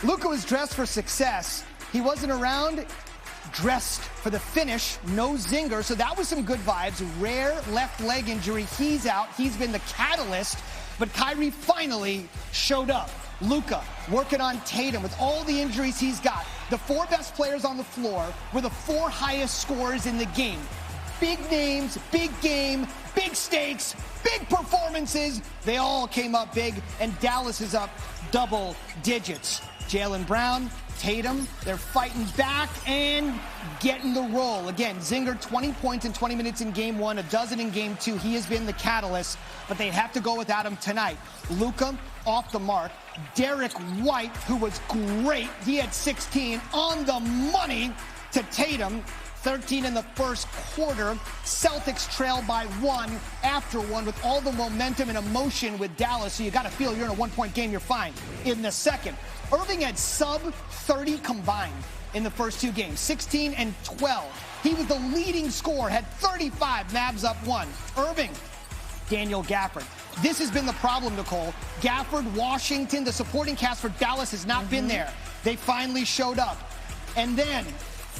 Luka was dressed for success. He wasn't around, dressed for the finish. No zinger, so that was some good vibes. Rare left leg injury. He's out. He's been the catalyst. But Kyrie finally showed up. Luka working on Tatum with all the injuries he's got. The 4 best players on the floor were the 4 highest scorers in the game. Big names, big game, big stakes, big performances. They all came up big, and Dallas is up double digits. Jaylen Brown, Tatum, they're fighting back and getting the roll. Again, Zinger, 20 points in 20 minutes in game 1, a dozen in game 2. He has been the catalyst, but they have to go without him tonight. Luka off the mark. Derek White, who was great. He had 16 on the money to Tatum. 13 in the first quarter. Celtics trail by 1 after 1 with all the momentum and emotion with Dallas. So you got to feel you're in a 1-point game, you're fine. In the second, Irving had sub 30 combined in the first 2 games, 16 and 12. He was the leading scorer, had 35, Mavs up 1. Irving, Daniel Gafford. This has been the problem, Nicole. Gafford, Washington, the supporting cast for Dallas has not been there. They finally showed up. And then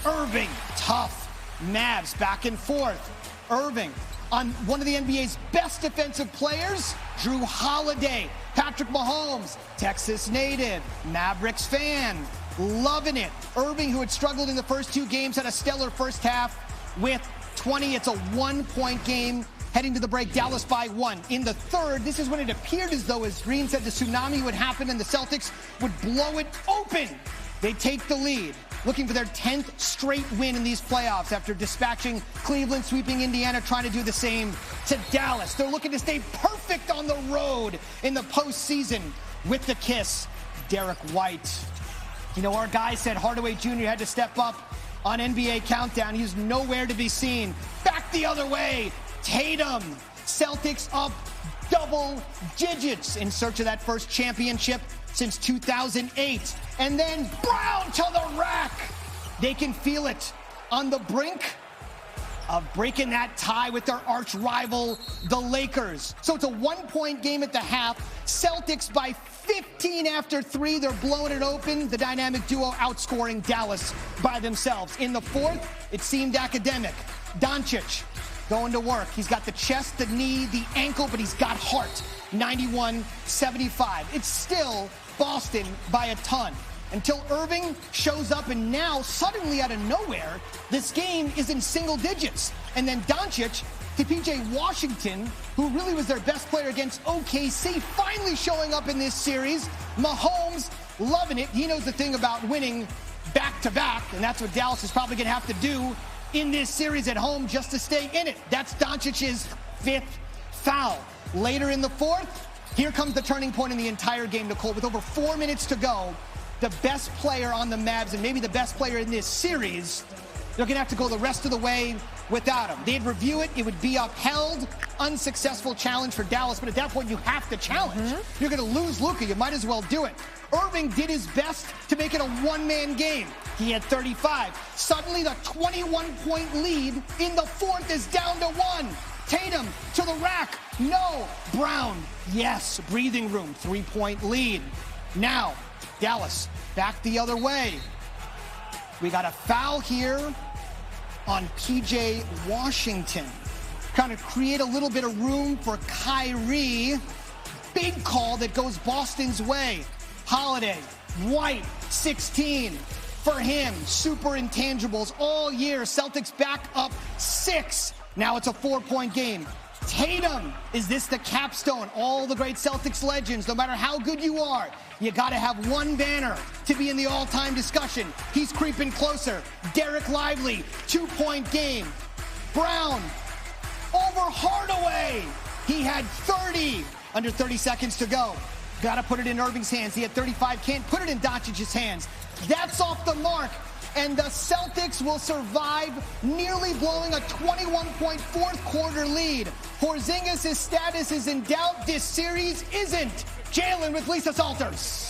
Irving, tough. Mavs back and forth. Irving on one of the NBA's best defensive players, Drew Holiday. Patrick Mahomes, Texas native, Mavericks fan, loving it. Irving, who had struggled in the first 2 games, had a stellar first half with 20. It's a 1-point game. Heading to the break, Dallas by 1. In the third, this is when it appeared as though, as Green said, the tsunami would happen and the Celtics would blow it open. They take the lead, looking for their 10th straight win in these playoffs after dispatching Cleveland, sweeping Indiana, trying to do the same to Dallas. They're looking to stay perfect on the road in the postseason with the kiss. Derek White. You know, our guy said Hardaway Jr. had to step up on NBA Countdown. He's nowhere to be seen. Back the other way. Tatum. Celtics up double digits in search of that first championship since 2008. And then Brown to the rack. They can feel it on the brink of breaking that tie with their arch rival, the Lakers. So it's a 1-point game at the half. Celtics by 15 after 3. They're blowing it open. The dynamic duo outscoring Dallas by themselves. In the fourth, it seemed academic. Doncic going to work. He's got the chest, the knee, the ankle, but he's got heart. 91-75. It's still Boston by a ton until Irving shows up, and now suddenly out of nowhere this game is in single digits. And then Doncic to PJ Washington, who really was their best player against OKC, finally showing up in this series. Mahomes loving it. He knows the thing about winning back-to-back, and that's what Dallas is probably going to have to do in this series at home just to stay in it. That's Doncic's 5th foul. Later in the fourth, here comes the turning point in the entire game, Nicole. With over 4 minutes to go, the best player on the Mavs and maybe the best player in this series, they're going to have to go the rest of the way without him. They'd review it. It would be upheld. Unsuccessful challenge for Dallas, but at that point, you have to challenge. You're going to lose Luka. You might as well do it. Irving did his best to make it a 1-man game. He had 35. Suddenly, the 21-point lead in the fourth is down to 1. Tatum to the rack. No. Brown. Yes. Breathing room. 3-point lead. Now, Dallas back the other way. We got a foul here on PJ Washington. Kind of create a little bit of room for Kyrie. Big call that goes Boston's way. Holiday, White, 16 for him. Super intangibles all year. Celtics back up 6. Now it's a 4-point game. Tatum, is this the capstone? All the great Celtics legends, no matter how good you are, you got to have one banner to be in the all-time discussion. He's creeping closer. Derek Lively, 2-point game. Brown over Hardaway. He had 30. Under 30 seconds to go. Got to put it in Irving's hands. He had 35. Can't put it in Doncic's hands. That's off the mark. And the Celtics will survive, nearly blowing a 21-point fourth-quarter lead. Porzingis' status is in doubt. This series isn't. Jaylen with Lisa Salters.